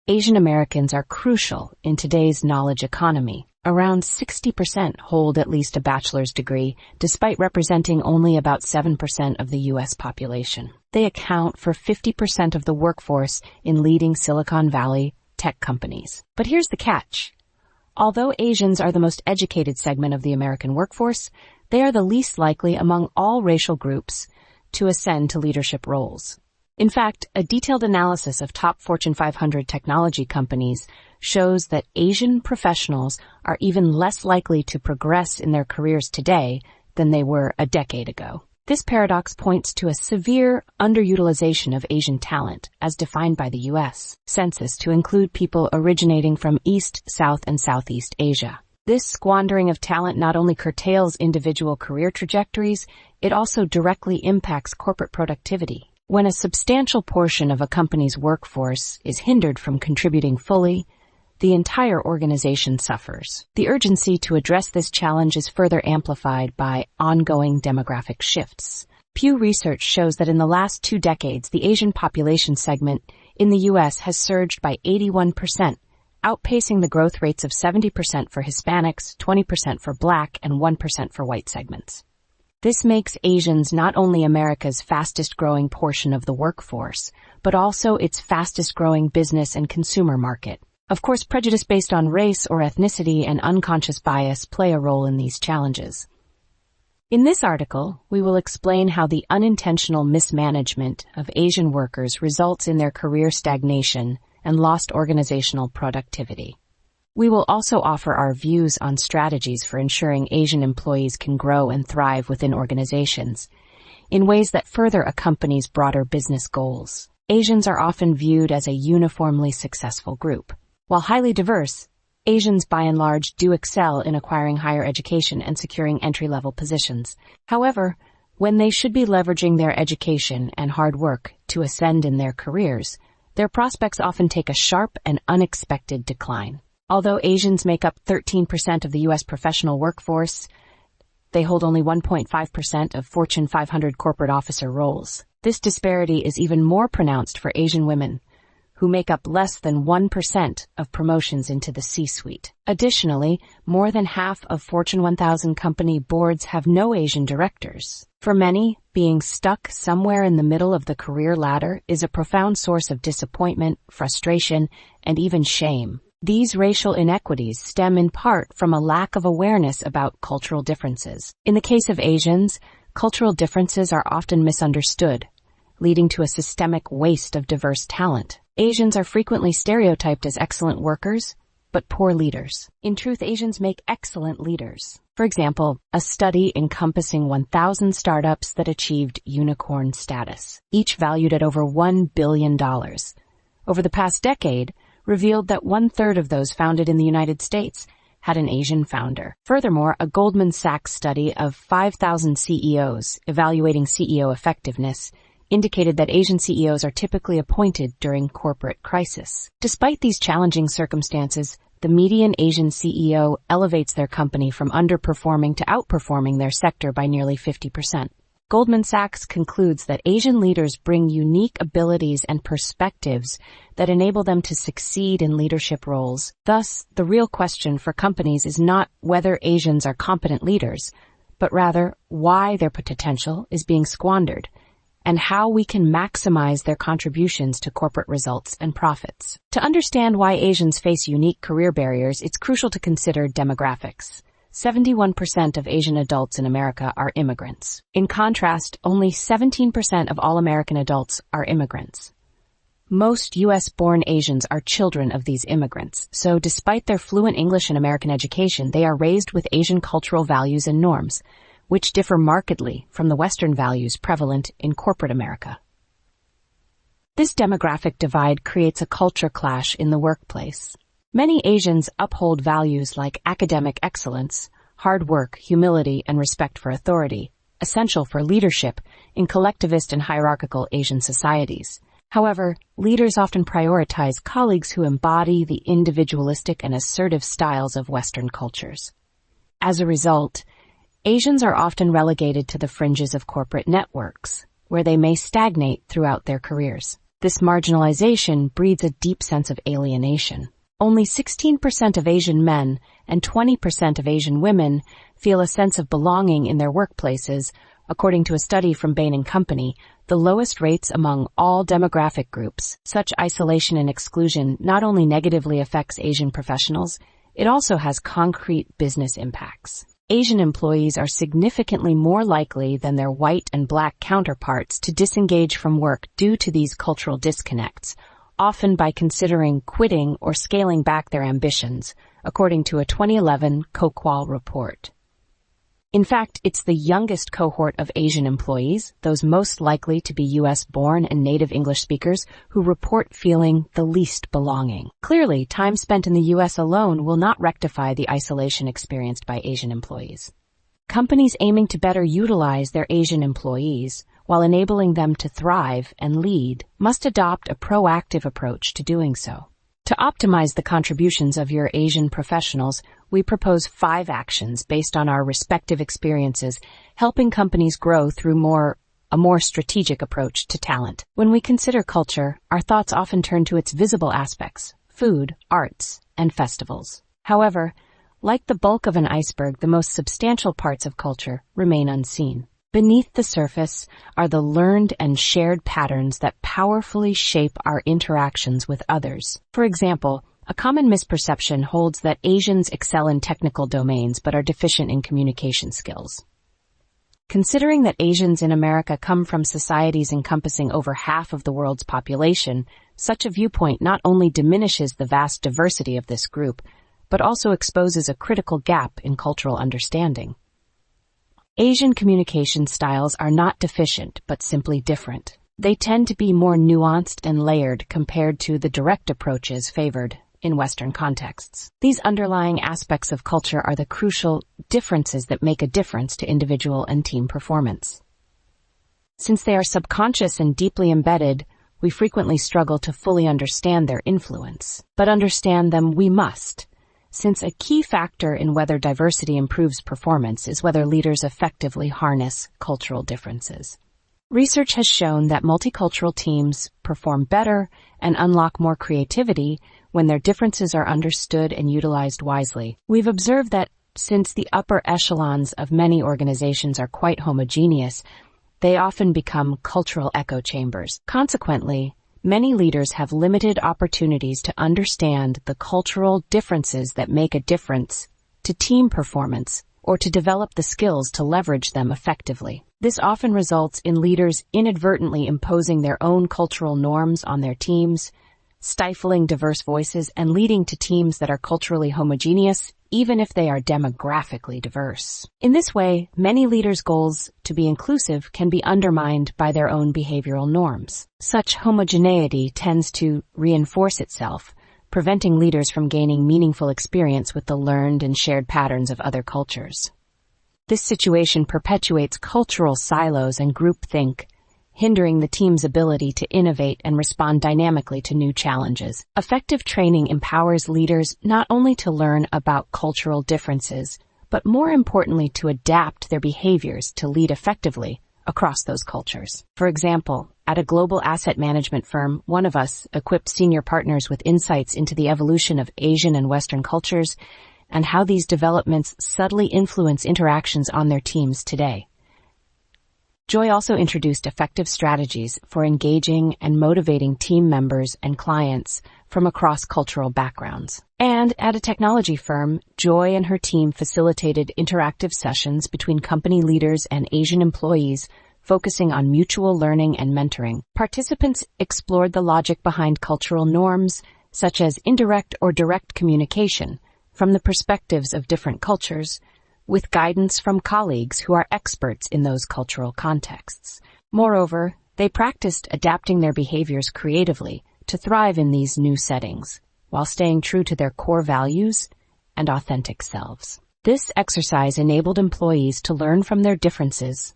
Asian Americans are crucial in today's knowledge economy. Around 60% hold at least a bachelor's degree, despite representing only about 7% of the U.S. population. They account for 50% of the workforce in leading Silicon Valley tech companies. But here's the catch. Although Asians are the most educated segment of the American workforce, they are the least likely among all racial groups to ascend to leadership roles. In fact, a detailed analysis of top Fortune 500 technology companies shows that Asian professionals are even less likely to progress in their careers today than they were a decade ago. This paradox points to a severe underutilization of Asian talent, as defined by the U.S. Census to include people originating from East, South, and Southeast Asia. This squandering of talent not only curtails individual career trajectories, it also directly impacts corporate productivity. When a substantial portion of a company's workforce is hindered from contributing fully, the entire organization suffers. The urgency to address this challenge is further amplified by ongoing demographic shifts. Pew Research shows that in the last 2 decades, the Asian population segment in the U.S. has surged by 81%, outpacing the growth rates of 70% for Hispanics, 20% for Black, and 1% for white segments. This makes Asians not only America's fastest-growing portion of the workforce, but also its fastest-growing business and consumer market. Of course, prejudice based on race or ethnicity and unconscious bias play a role in these challenges. In this article, we will explain how the unintentional mismanagement of Asian workers results in their career stagnation and lost organizational productivity. We will also offer our views on strategies for ensuring Asian employees can grow and thrive within organizations in ways that further a company's broader business goals. Asians are often viewed as a uniformly successful group. While highly diverse, Asians by and large do excel in acquiring higher education and securing entry-level positions. However, when they should be leveraging their education and hard work to ascend in their careers, their prospects often take a sharp and unexpected decline. Although Asians make up 13% of the U.S. professional workforce, they hold only 1.5% of Fortune 500 corporate officer roles. This disparity is even more pronounced for Asian women, who make up less than 1% of promotions into the C-suite. Additionally, more than half of Fortune 1000 company boards have no Asian directors. For many, being stuck somewhere in the middle of the career ladder is a profound source of disappointment, frustration, and even shame. These racial inequities stem in part from a lack of awareness about cultural differences. In the case of Asians, cultural differences are often misunderstood, leading to a systemic waste of diverse talent. Asians are frequently stereotyped as excellent workers, but poor leaders. In truth, Asians make excellent leaders. For example, a study encompassing 1,000 startups that achieved unicorn status, each valued at over $1 billion, over the past decade, revealed that 1/3 of those founded in the United States had an Asian founder. Furthermore, a Goldman Sachs study of 5,000 CEOs evaluating CEO effectiveness indicated that Asian CEOs are typically appointed during corporate crisis. Despite these challenging circumstances, the median Asian CEO elevates their company from underperforming to outperforming their sector by nearly 50%. Goldman Sachs concludes that Asian leaders bring unique abilities and perspectives that enable them to succeed in leadership roles. Thus, the real question for companies is not whether Asians are competent leaders, but rather why their potential is being squandered, and how we can maximize their contributions to corporate results and profits. To understand why Asians face unique career barriers, it's crucial to consider demographics. 71% of Asian adults in America are immigrants. In contrast, only 17% of all American adults are immigrants. Most U.S.-born Asians are children of these immigrants, so despite their fluent English and American education, they are raised with Asian cultural values and norms, which differ markedly from the Western values prevalent in corporate America. This demographic divide creates a culture clash in the workplace. Many Asians uphold values like academic excellence, hard work, humility, and respect for authority, essential for leadership in collectivist and hierarchical Asian societies. However, leaders often prioritize colleagues who embody the individualistic and assertive styles of Western cultures. As a result, Asians are often relegated to the fringes of corporate networks, where they may stagnate throughout their careers. This marginalization breeds a deep sense of alienation. Only 16% of Asian men and 20% of Asian women feel a sense of belonging in their workplaces, according to a study from Bain & Company, the lowest rates among all demographic groups. Such isolation and exclusion not only negatively affects Asian professionals, it also has concrete business impacts. Asian employees are significantly more likely than their white and black counterparts to disengage from work due to these cultural disconnects, often by considering quitting or scaling back their ambitions, according to a 2011 Coqual report. In fact, it's the youngest cohort of Asian employees, those most likely to be U.S.-born and native English speakers, who report feeling the least belonging. Clearly, time spent in the U.S. alone will not rectify the isolation experienced by Asian employees. Companies aiming to better utilize their Asian employees, while enabling them to thrive and lead, must adopt a proactive approach to doing so. To optimize the contributions of your Asian professionals, we propose 5 actions based on our respective experiences, helping companies grow through a more strategic approach to talent. When we consider culture, our thoughts often turn to its visible aspects, food, arts, and festivals. However, like the bulk of an iceberg, the most substantial parts of culture remain unseen. Beneath the surface are the learned and shared patterns that powerfully shape our interactions with others. For example, a common misperception holds that Asians excel in technical domains but are deficient in communication skills. Considering that Asians in America come from societies encompassing over half of the world's population, such a viewpoint not only diminishes the vast diversity of this group, but also exposes a critical gap in cultural understanding. Asian communication styles are not deficient, but simply different. They tend to be more nuanced and layered compared to the direct approaches favored in Western contexts. These underlying aspects of culture are the crucial differences that make a difference to individual and team performance. Since they are subconscious and deeply embedded, we frequently struggle to fully understand their influence. But understand them we must, since a key factor in whether diversity improves performance is whether leaders effectively harness cultural differences. Research has shown that multicultural teams perform better and unlock more creativity when their differences are understood and utilized wisely. We've observed that since the upper echelons of many organizations are quite homogeneous, they often become cultural echo chambers. Consequently, many leaders have limited opportunities to understand the cultural differences that make a difference to team performance or to develop the skills to leverage them effectively. This often results in leaders inadvertently imposing their own cultural norms on their teams, stifling diverse voices, and leading to teams that are culturally homogeneous, even if they are demographically diverse. In this way, many leaders' goals to be inclusive can be undermined by their own behavioral norms. Such homogeneity tends to reinforce itself, preventing leaders from gaining meaningful experience with the learned and shared patterns of other cultures. This situation perpetuates cultural silos and groupthink, hindering the team's ability to innovate and respond dynamically to new challenges. Effective training empowers leaders not only to learn about cultural differences, but more importantly to adapt their behaviors to lead effectively across those cultures. For example, at a global asset management firm, one of us equipped senior partners with insights into the evolution of Asian and Western cultures and how these developments subtly influence interactions on their teams today. Joy also introduced effective strategies for engaging and motivating team members and clients from across cultural backgrounds. And at a technology firm, Joy and her team facilitated interactive sessions between company leaders and Asian employees, focusing on mutual learning and mentoring. Participants explored the logic behind cultural norms, such as indirect or direct communication, from the perspectives of different cultures, with guidance from colleagues who are experts in those cultural contexts. Moreover, they practiced adapting their behaviors creatively to thrive in these new settings, while staying true to their core values and authentic selves. This exercise enabled employees to learn from their differences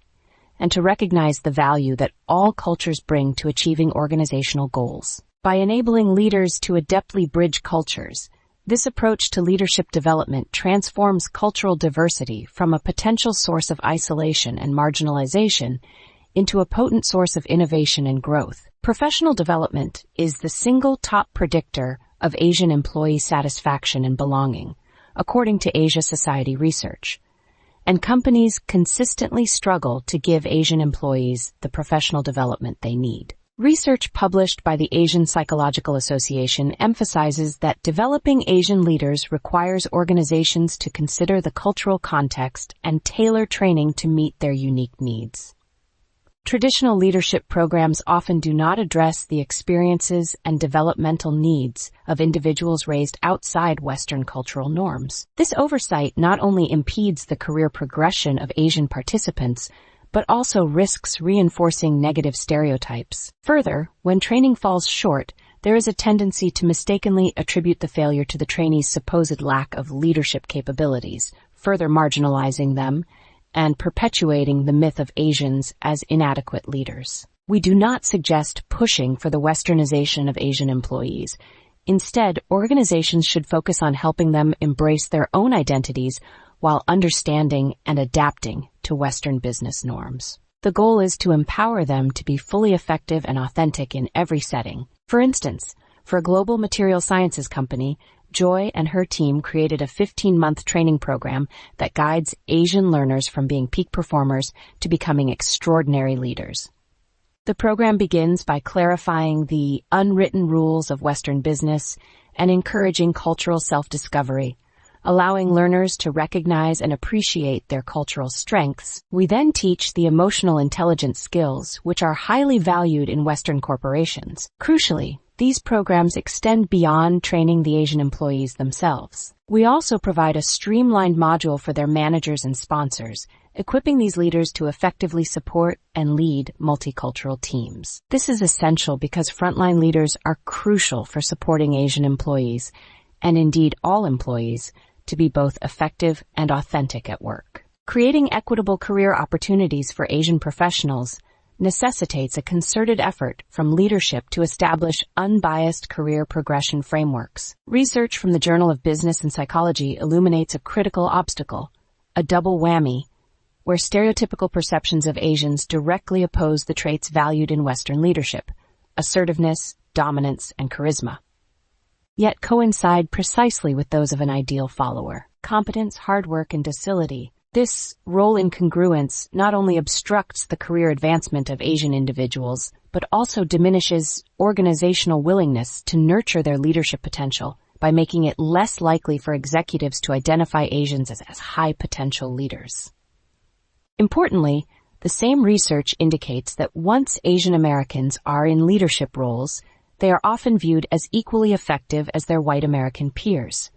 and to recognize the value that all cultures bring to achieving organizational goals. By enabling leaders to adeptly bridge cultures, this approach to leadership development transforms cultural diversity from a potential source of isolation and marginalization into a potent source of innovation and growth. Professional development is the single top predictor of Asian employee satisfaction and belonging, according to Asia Society research. And companies consistently struggle to give Asian employees the professional development they need. Research published by the Asian Psychological Association emphasizes that developing Asian leaders requires organizations to consider the cultural context and tailor training to meet their unique needs. Traditional leadership programs often do not address the experiences and developmental needs of individuals raised outside Western cultural norms. This oversight not only impedes the career progression of Asian participants, but also risks reinforcing negative stereotypes. Further, when training falls short, there is a tendency to mistakenly attribute the failure to the trainees' supposed lack of leadership capabilities, further marginalizing them and perpetuating the myth of Asians as inadequate leaders. We do not suggest pushing for the westernization of Asian employees. Instead, organizations should focus on helping them embrace their own identities while understanding and adapting to Western business norms. The goal is to empower them to be fully effective and authentic in every setting. For instance, for a global material sciences company, Joy and her team created a 15-month training program that guides Asian learners from being peak performers to becoming extraordinary leaders. The program begins by clarifying the unwritten rules of Western business and encouraging cultural self-discovery, allowing learners to recognize and appreciate their cultural strengths. We then teach the emotional intelligence skills, which are highly valued in Western corporations. Crucially, these programs extend beyond training the Asian employees themselves. We also provide a streamlined module for their managers and sponsors, equipping these leaders to effectively support and lead multicultural teams. This is essential because frontline leaders are crucial for supporting Asian employees, and indeed all employees, to be both effective and authentic at work. Creating equitable career opportunities for Asian professionals necessitates a concerted effort from leadership to establish unbiased career progression frameworks. Research from the Journal of Business and Psychology illuminates a critical obstacle, a double whammy, where stereotypical perceptions of Asians directly oppose the traits valued in Western leadership: assertiveness, dominance, and charisma, yet coincide precisely with those of an ideal follower: competence, hard work, and docility. This role incongruence not only obstructs the career advancement of Asian individuals, but also diminishes organizational willingness to nurture their leadership potential by making it less likely for executives to identify Asians as high potential leaders. Importantly, the same research indicates that once Asian Americans are in leadership roles, they are often viewed as equally effective as their white American peers,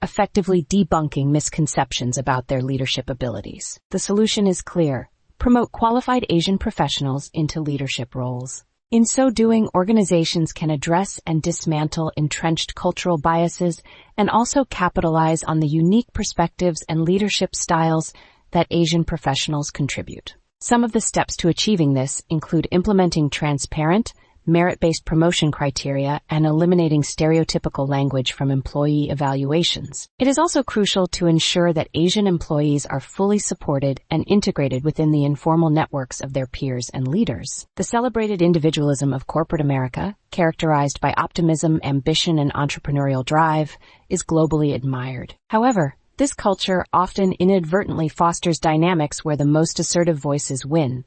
effectively debunking misconceptions about their leadership abilities. The solution is clear: promote qualified Asian professionals into leadership roles. In so doing, organizations can address and dismantle entrenched cultural biases and also capitalize on the unique perspectives and leadership styles that Asian professionals contribute. Some of the steps to achieving this include implementing transparent, merit-based promotion criteria and eliminating stereotypical language from employee evaluations. It is also crucial to ensure that Asian employees are fully supported and integrated within the informal networks of their peers and leaders. The celebrated individualism of corporate America, characterized by optimism, ambition, and entrepreneurial drive, is globally admired. However, this culture often inadvertently fosters dynamics where the most assertive voices win,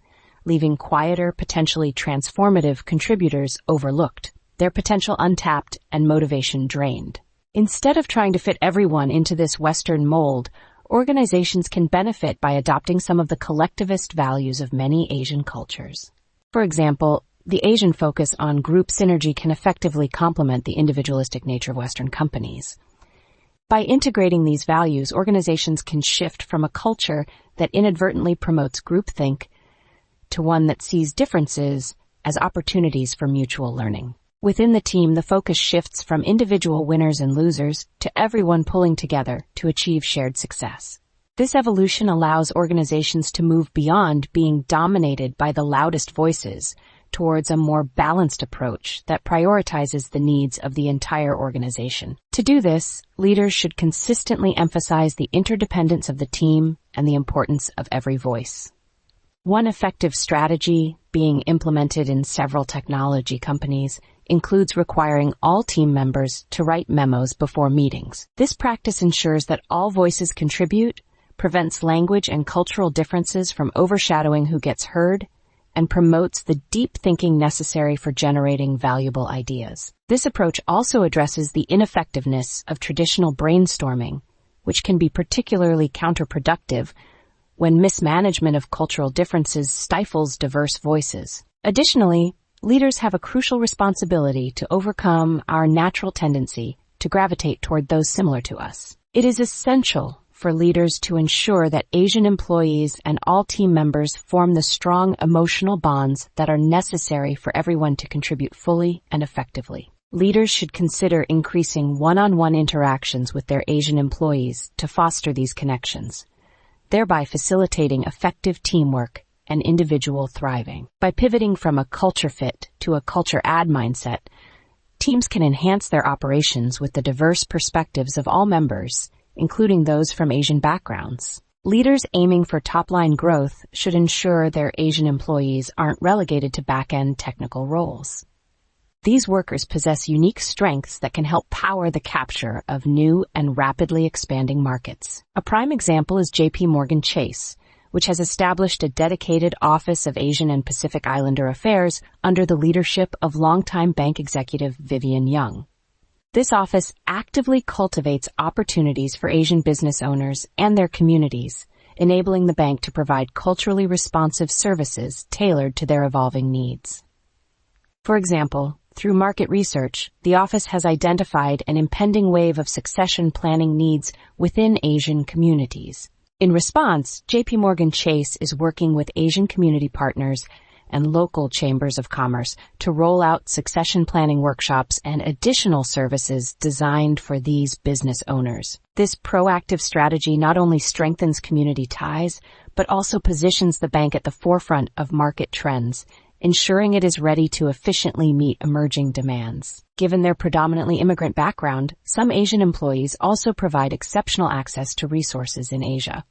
leaving quieter, potentially transformative contributors overlooked, their potential untapped, and motivation drained. Instead of trying to fit everyone into this Western mold, organizations can benefit by adopting some of the collectivist values of many Asian cultures. For example, the Asian focus on group synergy can effectively complement the individualistic nature of Western companies. By integrating these values, organizations can shift from a culture that inadvertently promotes groupthink to one that sees differences as opportunities for mutual learning. Within the team, the focus shifts from individual winners and losers to everyone pulling together to achieve shared success. This evolution allows organizations to move beyond being dominated by the loudest voices towards a more balanced approach that prioritizes the needs of the entire organization. To do this, leaders should consistently emphasize the interdependence of the team and the importance of every voice. One effective strategy, being implemented in several technology companies, includes requiring all team members to write memos before meetings. This practice ensures that all voices contribute, prevents language and cultural differences from overshadowing who gets heard, and promotes the deep thinking necessary for generating valuable ideas. This approach also addresses the ineffectiveness of traditional brainstorming, which can be particularly counterproductive when mismanagement of cultural differences stifles diverse voices. Additionally, leaders have a crucial responsibility to overcome our natural tendency to gravitate toward those similar to us. It is essential for leaders to ensure that Asian employees and all team members form the strong emotional bonds that are necessary for everyone to contribute fully and effectively. Leaders should consider increasing one-on-one interactions with their Asian employees to foster these connections, thereby facilitating effective teamwork and individual thriving. By pivoting from a culture fit to a culture add mindset, teams can enhance their operations with the diverse perspectives of all members, including those from Asian backgrounds. Leaders aiming for top-line growth should ensure their Asian employees aren't relegated to back-end technical roles. These workers possess unique strengths that can help power the capture of new and rapidly expanding markets. A prime example is JP Chase, which has established a dedicated Office of Asian and Pacific Islander Affairs under the leadership of longtime bank executive Vivian Young. This office actively cultivates opportunities for Asian business owners and their communities, enabling the bank to provide culturally responsive services tailored to their evolving needs. For example, through market research, the office has identified an impending wave of succession planning needs within Asian communities. In response, JP Chase is working with Asian community partners and local chambers of commerce to roll out succession planning workshops and additional services designed for these business owners. This proactive strategy not only strengthens community ties, but also positions the bank at the forefront of market trends, ensuring it is ready to efficiently meet emerging demands. Given their predominantly immigrant background, some Asian employees also provide exceptional access to resources in Asia.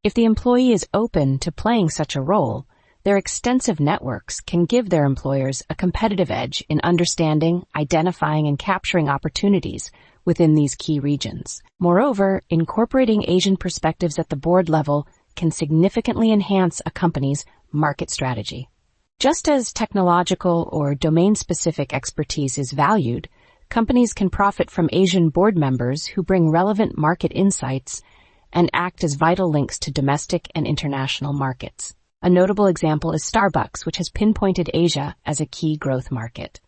If the employee is open to playing such a role, their extensive networks can give their employers a competitive edge in understanding, identifying, and capturing opportunities within these key regions. Moreover, incorporating Asian perspectives at the board level can significantly enhance a company's market strategy. Just as technological or domain-specific expertise is valued, companies can profit from Asian board members who bring relevant market insights and act as vital links to domestic and international markets. A notable example is Starbucks, which has pinpointed Asia as a key growth market.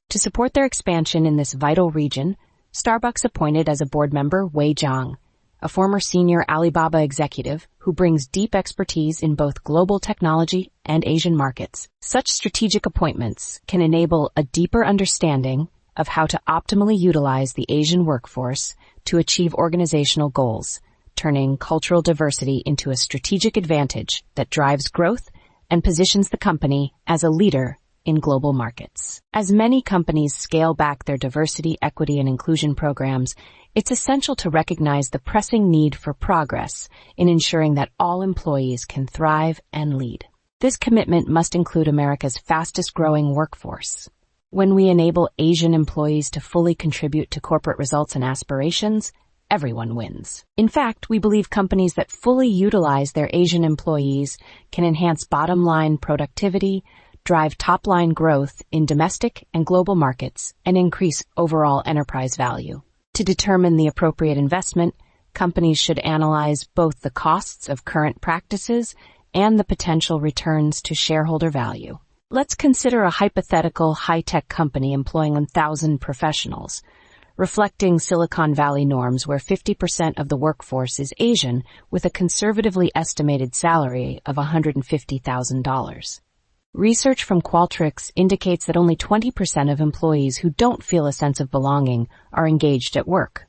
To support their expansion in this vital region, Starbucks appointed as a board member Wei Zhang, a former senior Alibaba executive who brings deep expertise in both global technology and Asian markets. Such strategic appointments can enable a deeper understanding of how to optimally utilize the Asian workforce to achieve organizational goals, turning cultural diversity into a strategic advantage that drives growth and positions the company as a leader in global markets. As many companies scale back their diversity, equity, and inclusion programs, it's essential to recognize the pressing need for progress in ensuring that all employees can thrive and lead. This commitment must include America's fastest-growing workforce. When we enable Asian employees to fully contribute to corporate results and aspirations, everyone wins. In fact, we believe companies that fully utilize their Asian employees can enhance bottom-line productivity, drive top-line growth in domestic and global markets, and increase overall enterprise value. To determine the appropriate investment, companies should analyze both the costs of current practices and the potential returns to shareholder value. Let's consider a hypothetical high-tech company employing 1,000 professionals, reflecting Silicon Valley norms where 50% of the workforce is Asian with a conservatively estimated salary of $150,000. Research from Qualtrics indicates that only 20% of employees who don't feel a sense of belonging are engaged at work,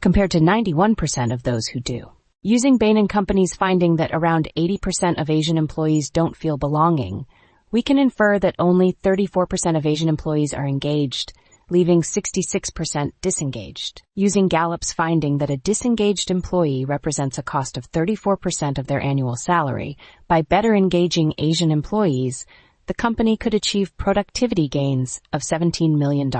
compared to 91% of those who do. Using Bain & Company's finding that around 80% of Asian employees don't feel belonging, we can infer that only 34% of Asian employees are engaged, leaving 66% disengaged. Using Gallup's finding that a disengaged employee represents a cost of 34% of their annual salary, by better engaging Asian employees, the company could achieve productivity gains of $17 million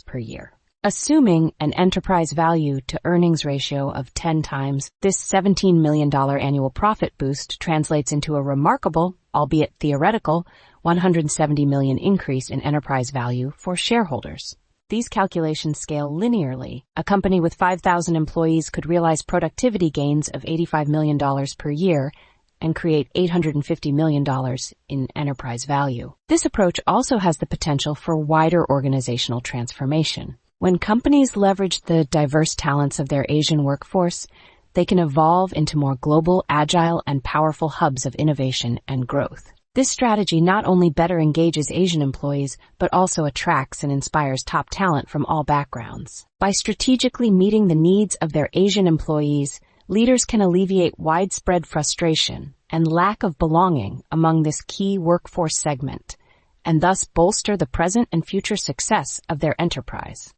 per year. Assuming an enterprise value to earnings ratio of 10 times, this $17 million annual profit boost translates into a remarkable, albeit theoretical, $170 million increase in enterprise value for shareholders. These calculations scale linearly. A company with 5,000 employees could realize productivity gains of $85 million per year and create $850 million in enterprise value. This approach also has the potential for wider organizational transformation. When companies leverage the diverse talents of their Asian workforce, they can evolve into more global, agile, and powerful hubs of innovation and growth. This strategy not only better engages Asian employees, but also attracts and inspires top talent from all backgrounds. By strategically meeting the needs of their Asian employees, leaders can alleviate widespread frustration and lack of belonging among this key workforce segment, and thus bolster the present and future success of their enterprise.